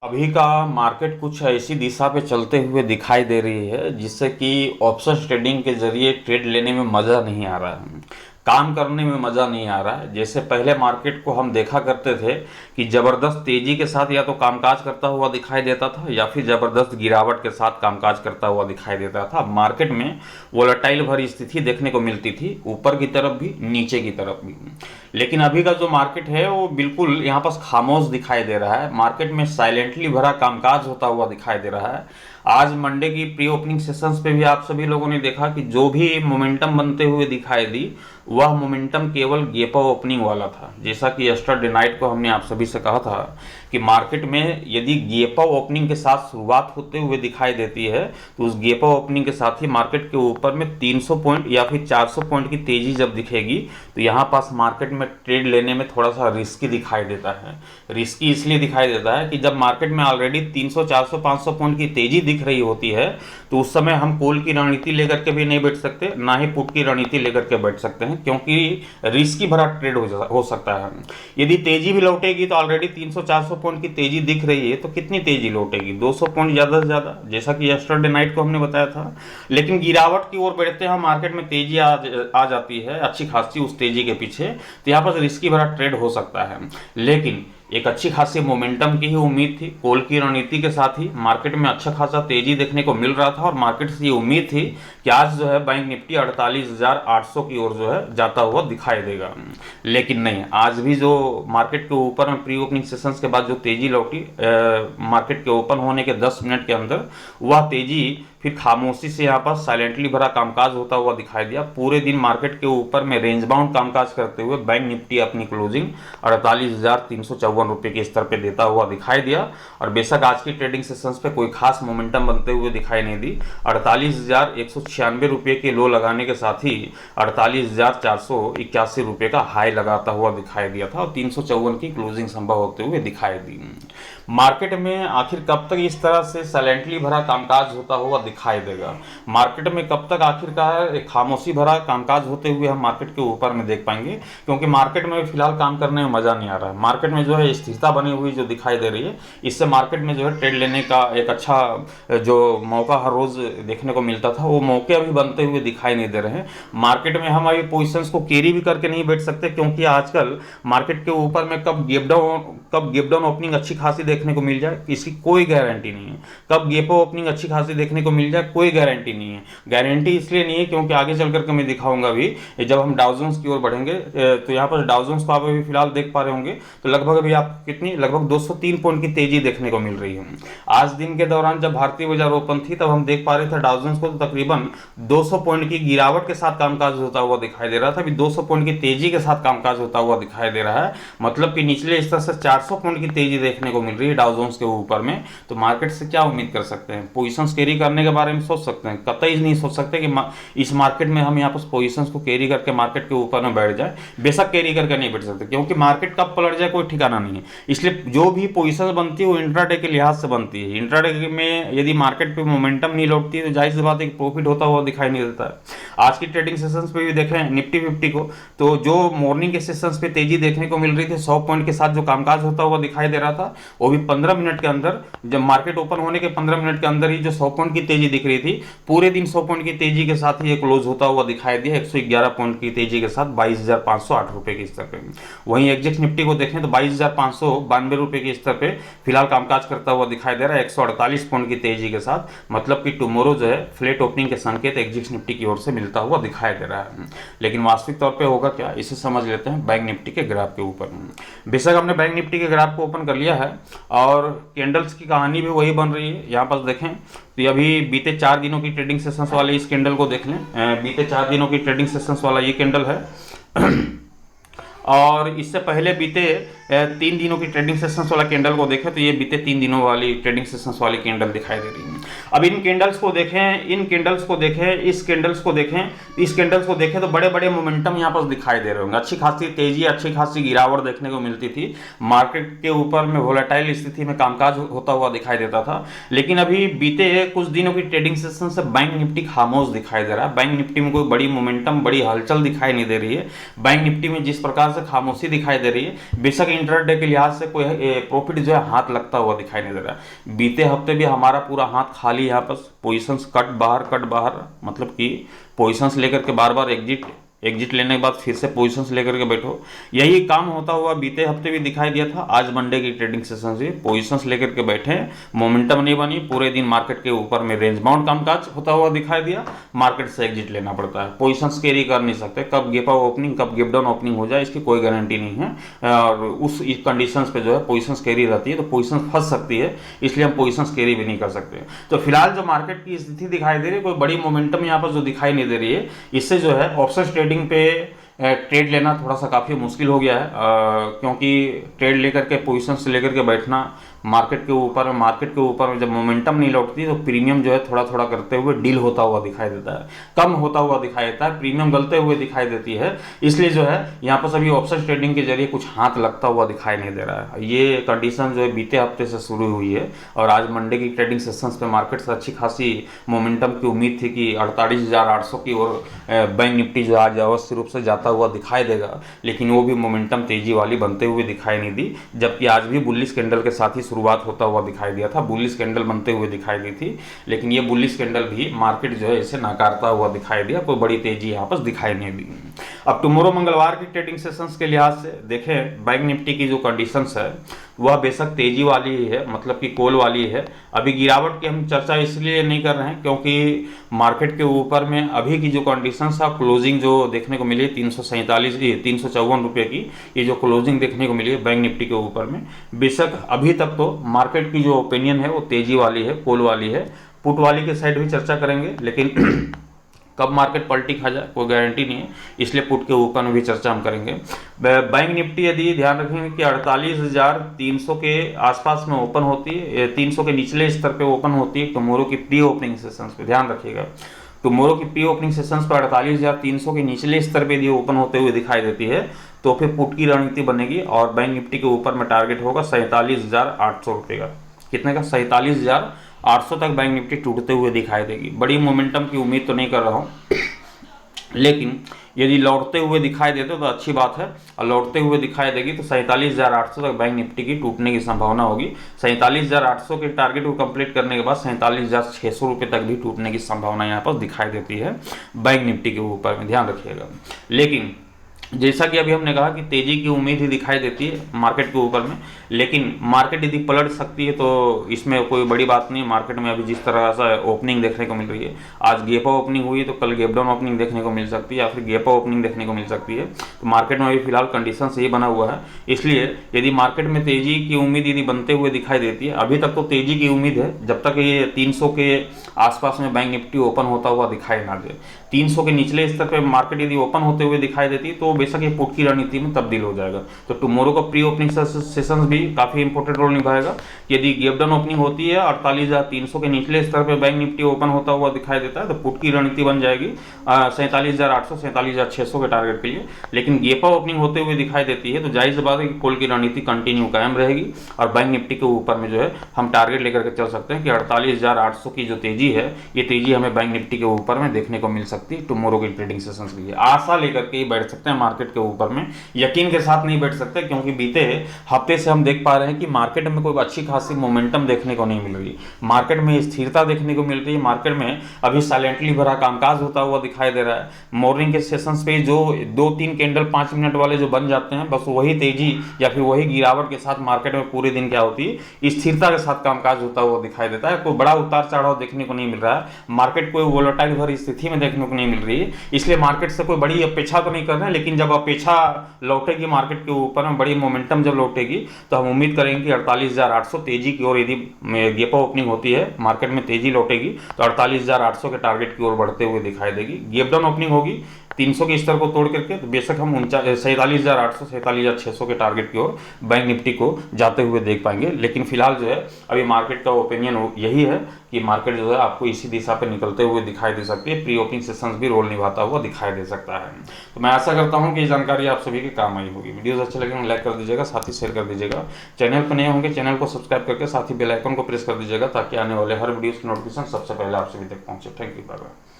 अभी का मार्केट कुछ ऐसी दिशा पे चलते हुए दिखाई दे रही है जिससे कि ऑप्शन ट्रेडिंग के जरिए ट्रेड लेने में मज़ा नहीं आ रहा है। काम करने में मज़ा नहीं आ रहा है। जैसे पहले मार्केट को हम देखा करते थे कि ज़बरदस्त तेज़ी के साथ या तो कामकाज करता हुआ दिखाई देता था या फिर ज़बरदस्त गिरावट के साथ कामकाज करता हुआ दिखाई देता था। मार्केट में वोलेटाइल भरी स्थिति देखने को मिलती थी, ऊपर की तरफ भी नीचे की तरफ भी। लेकिन अभी का जो मार्केट है वो बिल्कुल यहाँ पास खामोश दिखाई दे रहा है। मार्केट में साइलेंटली भरा कामकाज होता हुआ दिखाई दे रहा है। आज मंडे की प्री ओपनिंग सेशंस पे भी आप सभी लोगों ने देखा कि जो भी मोमेंटम बनते हुए दिखाई दी वह मोमेंटम केवल गैप अप ओपनिंग वाला था। जैसा कि यस्टरडे नाइट को हमने आप सभी से कहा था कि मार्केट में यदि गैप अप ओपनिंग के साथ शुरुआत होते हुए दिखाई देती है तो उस गैप अप ओपनिंग के साथ ही मार्केट के ऊपर में 300 पॉइंट या फिर 400 पॉइंट की तेजी जब दिखेगी तो यहाँ पास मार्केट में ट्रेड लेने में थोड़ा सा रिस्की दिखाई देता है। रिस्की इसलिए दिखाई देता है कि जब मार्केट में ऑलरेडी 300 400 500 पॉइंट की तेजी दिख रही होती है तो उस समय हम कॉल की रणनीति लेकर के भी नहीं बैठ सकते, ना ही पुट की रणनीति लेकर के बैठ सकते हैं, क्योंकि रिस्की भरा ट्रेड हो सकता है। यदि तेजी भी लौटेगी तो ऑलरेडी 300 400 पॉइंट की तेजी दिख रही है तो कितनी तेजी लौटेगी? 200 पॉइंट ज़्यादा से ज़्यादा, जैसा कि यस्टरडे नाइट को हमने बताया था। लेकिन गिरावट की ओर बढ़ते हैं मार्केट में तेजी आ जाती है अच्छी खासी उस तेजी के पीछे, तो यहाँ पर रिस्की भरा ट्रेड हो सकता है। लेकिन एक अच्छी खासी मोमेंटम की ही उम्मीद थी। कॉल की रणनीति के साथ ही मार्केट में अच्छा खासा तेजी देखने को मिल रहा था और मार्केट से ये उम्मीद थी कि आज जो है बैंक निफ्टी 48,800 की ओर जो है जाता हुआ दिखाई देगा। लेकिन नहीं, आज भी जो मार्केट के ऊपर में प्री ओपनिंग सेशंस के बाद जो तेजी लौटी मार्केट के ओपन होने के 10 मिनट के अंदर, वह तेजी फिर खामोशी से यहाँ पर साइलेंटली भरा कामकाज होता हुआ दिखाई दिया। पूरे दिन मार्केट के ऊपर में रेंज बाउंड कामकाज करते हुए बैंक निफ्टी अपनी क्लोजिंग 48,354 रुपये के स्तर पे देता हुआ दिखाई दिया। और बेशक आज की ट्रेडिंग सेशंस पे कोई खास मोमेंटम बनते हुए दिखाई नहीं दी। 48,196 रुपये के लो लगाने के साथ ही 48,481 रुपये का हाई लगाता हुआ दिखाई दिया था और 354 की क्लोजिंग संभव होते हुए दिखाई दी। मार्केट में आखिर कब तक इस तरह से साइलेंटली भरा कामकाज होता हुआ दिखाई देगा? मार्केट में कब तक आखिरकार एक खामोशी भरा कामकाज होते हुए हम मार्केट के ऊपर में देख पाएंगे? क्योंकि मार्केट में फिलहाल काम करने में मजा नहीं आ रहा है। मार्केट में जो है स्थिरता बनी हुई जो दिखाई दे रही है, इससे मार्केट में जो है ट्रेड लेने का एक अच्छा जो मौका हर रोज देखने को मिलता था वो मौके अभी बनते हुए दिखाई नहीं दे रहे हैं। मार्केट में हम अभी पोजिशंस को कैरी भी करके नहीं बैठ सकते, क्योंकि आजकल मार्केट के ऊपर में कब गैप डाउन ओपनिंग अच्छी खासी देखने को मिल जाए इसकी कोई गारंटी नहीं है। कब गैप ओपनिंग अच्छी खासी देखने को मिल जाए कोई गारंटी नहीं है। गारंटी इसलिए नहीं है क्योंकि आगे चल करके मैं दिखाऊंगा भी, जब हम डाउ जोन्स की ओर बढ़ेंगे तो यहाँ पर डाउ जोन्स को आप अभी फिलहाल देख पा रहे होंगे तो लगभग अभी आप कितनी लगभग 203 पॉइंट की तेजी देखने को मिल रही है। आज दिन के दौरान जब भारतीय बाजार ओपन थी तब हम देख पा रहे थे डाउ जोन्स को तो तकरीबन 200 पॉइंट की गिरावट के साथ कामकाज होता हुआ दिखाई दे रहा था। अभी 200 पॉइंट की तेजी के साथ कामकाज होता हुआ दिखाई दे रहा है। मतलब कि निचले स्तर से 400 पॉइंट की तेजी देखने को मिल रही है डाउ जोन्स के ऊपर में। तो मार्केट से क्या उम्मीद कर सकते हैं? पोजीशंस कैरी करने के बारे में सोच सकते हैं? कतई नहीं सोच सकते कि इस मार्केट में हम यहाँ पर पोजीशंस को कैरी करके मार्केट के ऊपर में बैठ जाए। बेशक कैरी करके नहीं बैठ सकते क्योंकि मार्केट कब पलट जाए कोई ठिकाना नहीं है। इसलिए जो भी पोजीशन बनती है वो इंट्राडे के लिहाज से बनती है। इंट्राडे में यदि मार्केट पे मोमेंटम नहीं लौटती है तो जाहिर सी बात है प्रॉफिट होता हुआ दिखाई नहीं देता है। आज की ट्रेडिंग सेशंस पे भी देखें निफ्टी 50 को, तो जो मॉर्निंग के सेशंस पे तेजी देखने को मिल रही थी 100 पॉइंट के साथ जो कामकाज होता हुआ दिखाई दे रहा था, वो भी 15 मिनट के अंदर, जब मार्केट ओपन होने के 15 मिनट के अंदर ही जो 100 पॉइंट की तेजी दिख रही थी, पूरे दिन 100 पॉइंट की तेजी के साथ ही ये क्लोज होता हुआ दिखाई दिया 111 पॉइंट की तेजी के साथ 22,508 रुपए के स्तर पे। वहीं एग्जैक्ट निफ्टी को देखें तो 22,592 रुपए के स्तर पे फिलहाल कामकाज करता हुआ दिखाई दे रहा है 148 पॉइंट की तेजी के साथ। मतलब कि टुमारो जो है फ्लैट ओपनिंग के संकेत एग्जैक्ट निफ्टी की ओर से मिलता हुआ दिखाई दे रहा है। लेकिन वास्तविक तौर पे होगा क्या, इसे समझ लेते हैं बैंक निफ्टी के ग्राफ के ऊपर। बेशक हमने बैंक निफ्टी के ग्राफ को ओपन कर लिया है और कैंडल्स की कहानी भी वही बन रही है। यहाँ पर देखें तो अभी बीते 4 दिनों की ट्रेडिंग सेशंस वाले इस कैंडल को देख लें। बीते 4 दिनों की ट्रेडिंग सेशंस वाला ये कैंडल है और इससे पहले बीते 3 दिनों की ट्रेडिंग सेशंस वाला कैंडल को देखें तो ये बीते 3 दिनों वाली ट्रेडिंग सेशंस वाली कैंडल दिखाई दे रही है। अब इन कैंडल्स को देखें, इन कैंडल्स को देखें, इस कैंडल्स को देखें, इस कैंडल्स को देखें तो बड़े बड़े मोमेंटम यहाँ पर दिखाई दे रहे होंगे। अच्छी खासी तेजी, अच्छी खासी गिरावट देखने को मिलती थी। मार्केट के ऊपर में वोलेटाइल स्थिति में कामकाज होता हुआ दिखाई देता था। लेकिन अभी बीते कुछ दिनों की ट्रेडिंग सेशन से बैंक निफ्टी खामोश दिखाई दे रहा है। बैंक निफ्टी में कोई बड़ी मोमेंटम, बड़ी हलचल दिखाई नहीं दे रही है। बैंक निफ्टी में जिस प्रकार से खामोशी दिखाई दे रही है, बेशक इंट्राडे के लिहाज से कोई प्रॉफिट जो है हाथ लगता हुआ दिखाई नहीं दे रहा है। बीते हफ्ते भी हमारा पूरा हाथ खाली, यहाँ पर पोजीशंस कट बाहर, मतलब कि पोजीशंस लेकर के बार बार एग्जिट लेने के बाद फिर से पोजीशंस लेकर के बैठो। यही काम होता हुआ बीते हफ्ते भी दिखाई दिया था। आज मंडे की ट्रेडिंग सेशन से पोजीशंस लेकर के बैठे, मोमेंटम नहीं बनी, पूरे दिन मार्केट के ऊपर में रेंज बाउंड कामकाज होता हुआ दिखाई दिया। मार्केट से एग्जिट लेना पड़ता है, पोजीशंस कैरी कर नहीं सकते। कब गैप अप ओपनिंग, कब गैप डाउन ओपनिंग हो जाए इसकी कोई गारंटी नहीं है, और उस कंडीशंस पे जो है पोजीशंस कैरी रहती है, तो पोजीशंस फंस सकती है, इसलिए हम पोजीशंस कैरी भी नहीं कर सकते। तो फिलहाल जो मार्केट की स्थिति दिखाई दे रही है, कोई बड़ी मोमेंटम यहाँ पर जो दिखाई नहीं दे रही है, इससे जो है ऑप्शंस ट्रेडिंग पे ट्रेड लेना थोड़ा सा काफ़ी मुश्किल हो गया है, क्योंकि ट्रेड लेकर के पोजीशंस लेकर के बैठना मार्केट के ऊपर में जब मोमेंटम नहीं लौटती तो प्रीमियम जो है थोड़ा थोड़ा करते हुए डील होता हुआ दिखाई देता है, कम होता हुआ दिखाई देता है, प्रीमियम गलते हुए दिखाई देती है। इसलिए जो है यहाँ पर सभी ऑप्शन ट्रेडिंग के जरिए कुछ हाथ लगता हुआ दिखाई नहीं दे रहा है। ये कंडीशन जो है बीते हफ्ते से शुरू हुई है, और आज मंडे की ट्रेडिंग सेशंस पे मार्केट से अच्छी खासी मोमेंटम की उम्मीद थी कि 48,800 की ओर बैंक निफ्टी जो आज अवश्य रूप से जाता हुआ दिखाई देगा, लेकिन वो भी मोमेंटम तेजी वाली बनते हुए दिखाई नहीं दी। जबकि आज भी बुलिश कैंडल के साथ ही शुरुआत होता हुआ दिखाई दिया था, बुलिश कैंडल बनते हुए दिखाई दी थी, लेकिन ये बुलिश कैंडल भी मार्केट जो है इसे नकारता हुआ दिखाई दिया, कोई बड़ी तेजी यहाँ पर दिखाई नहीं दी। अब टुमारो मंगलवार की ट्रेडिंग सेशंस के लिहाज से देखें, बैंक निफ्टी की जो कंडीशंस है वह बेशक तेजी वाली ही है, मतलब कि कॉल वाली है। अभी गिरावट की हम चर्चा इसलिए नहीं कर रहे हैं क्योंकि मार्केट के ऊपर में अभी की जो कंडीशंस है, क्लोजिंग जो देखने को मिली 354 रुपये की, ये जो क्लोजिंग देखने को मिली है बैंक निफ्टी के ऊपर में, बेशक अभी तक तो मार्केट की जो ओपिनियन है वो तेजी वाली है, कॉल वाली है। पुट वाली के साइड भी चर्चा करेंगे, लेकिन कब मार्केट पलटी खा जाए कोई गारंटी नहीं है, इसलिए पुट के ऊपर में भी चर्चा हम करेंगे। बैंक निफ्टी यदि ध्यान रखेंगे कि 48,300 के आसपास में ओपन होती है, 300 के निचले स्तर पे ओपन होती है टुमारो की प्री ओपनिंग सेशंस पे, ध्यान रखिएगा। टुमारो की प्री ओपनिंग सेशंस पर 48,300 के निचले स्तर पे यदि ओपन होते हुए दिखाई देती है तो फिर पुट की रणनीति बनेगी, और बैंक निफ्टी के ऊपर में टारगेट होगा 47,800 रुपये का। कितने का? 47,800 तक बैंक निफ्टी टूटते हुए दिखाई देगी। बड़ी मोमेंटम की उम्मीद तो नहीं कर रहा हूँ, लेकिन यदि लौटते हुए दिखाई देते तो अच्छी बात है, और लौटते हुए दिखाई देगी तो 47,800 तक बैंक निफ्टी की टूटने की संभावना होगी। 47,800 के टारगेट को कंप्लीट करने के बाद 47,600 रुपये तक भी टूटने की संभावना यहाँ पर दिखाई देती है बैंक निफ्टी के ऊपर में, ध्यान रखिएगा। लेकिन जैसा कि अभी हमने कहा कि तेजी की उम्मीद ही दिखाई देती है मार्केट के ऊपर में, लेकिन मार्केट यदि पलट सकती है तो इसमें कोई बड़ी बात नहीं। मार्केट में अभी जिस तरह से ओपनिंग देखने को मिल रही है, आज गैप अप ओपनिंग हुई तो कल गैप डाउन ओपनिंग देखने को मिल सकती है, या फिर गैप अप ओपनिंग देखने को मिल सकती है। तो मार्केट में अभी फिलहाल कंडीशन सही बना हुआ है, इसलिए यदि मार्केट में तेजी की उम्मीद यदि बनते हुए दिखाई देती है, अभी तक तो तेजी की उम्मीद है जब तक ये 300 के आसपास में बैंक निफ्टी ओपन होता हुआ दिखाई ना दे। 300 के निचले स्तर पर मार्केट यदि ओपन होते हुए दिखाई देती है तो बेशक ये पुट की रणनीति में तब्दील हो जाएगा। तो टुमारो का प्री ओपनिंग सेशंस भी काफी इंपॉर्टेंट रोल निभाएगा। यदि गैप डाउन ओपनिंग होती है 48,300 के निचले स्तर पर बैंक निफ्टी ओपन होता हुआ दिखाई देता है तो पुट की रणनीति बन जाएगी 47,800 47,600 के टारगेट के लिए। लेकिन गैप अप ओपनिंग होते हुए दिखाई देती है तो जाहिर बात है कि कॉल की रणनीति कंटिन्यू कायम रहेगी, और बैंक निफ्टी के ऊपर में जो है हम टारगेट लेकर के चल सकते हैं कि 48,800 की जो तेजी है, ये तेजी हमें बैंक निफ्टी के ऊपर में देखने को मिल सकती है टुमारो की ट्रेडिंग सेशंस के लिए। आशा लेकर के ही बैठ सकते हैं मार्केट के ऊपर में, यकीन के साथ नहीं बैठ सकते, क्योंकि बीते हफ्ते से हम देख पा रहे हैं कि मार्केट में कोई अच्छी खासी मोमेंटम देखने को नहीं मिल रही, मार्केट में स्थिरता देखने को मिल रही है। मार्केट में अभी साइलेंटली भरा कामकाज होता हुआ दिखाई दे रहा है। मॉर्निंग के सेशंस पे जो 2-3 कैंडल 5 मिनट वाले जो बन जाते हैं, बस वही तेजी या फिर वही गिरावट के साथ मार्केट में पूरे दिन क्या होती है, स्थिरता के साथ कामकाज होता हुआ दिखाई देता है। कोई बड़ा उतार चढ़ाव देखने को नहीं मिल रहा है, मार्केट कोई वोलेटाइल भरी स्थिति में देखने को नहीं मिल रही है। इसलिए मार्केट से कोई बड़ी अपेक्षा तो नहीं कर रहे हैं, लेकिन जब अपेक्षा लौटेगी मार्केट के ऊपर में, बड़ी मोमेंटम जब लौटेगी तो हम उम्मीद करेंगे कि 48,800 तेजी की ओर, यदि गैप अप ओपनिंग होती है मार्केट में तेजी लौटेगी तो 48,800 के टारगेट की ओर बढ़ते हुए दिखाई देगी। गैप डाउन ओपनिंग होगी 300 के स्तर को तोड़ करके तो बेशक हम 47,800 47,600 के टारगेट की ओर बैंक निफ्टी को जाते हुए देख पाएंगे। लेकिन फिलहाल जो है अभी मार्केट का ओपिनियन यही है कि मार्केट जो है आपको इसी दिशा पे निकलते हुए दिखाई दे सकती है, प्री ओपनिंग सेशंस भी रोल निभाता हुआ दिखाई दे सकता है। तो मैं आशा करता हूं कि ये जानकारी आप सभी के काम आई होगी। वीडियोस अच्छे लगे लाइक कर दीजिएगा, साथ ही शेयर कर दीजिएगा। चैनल पर नए होंगे चैनल को सब्सक्राइब करके साथ ही बेल आइकन को प्रेस कर दीजिएगा, ताकि आने वाले हर वीडियोस की नोटिफिकेशन सबसे पहले आप सभी तक पहुंचे। Thank you, bye bye.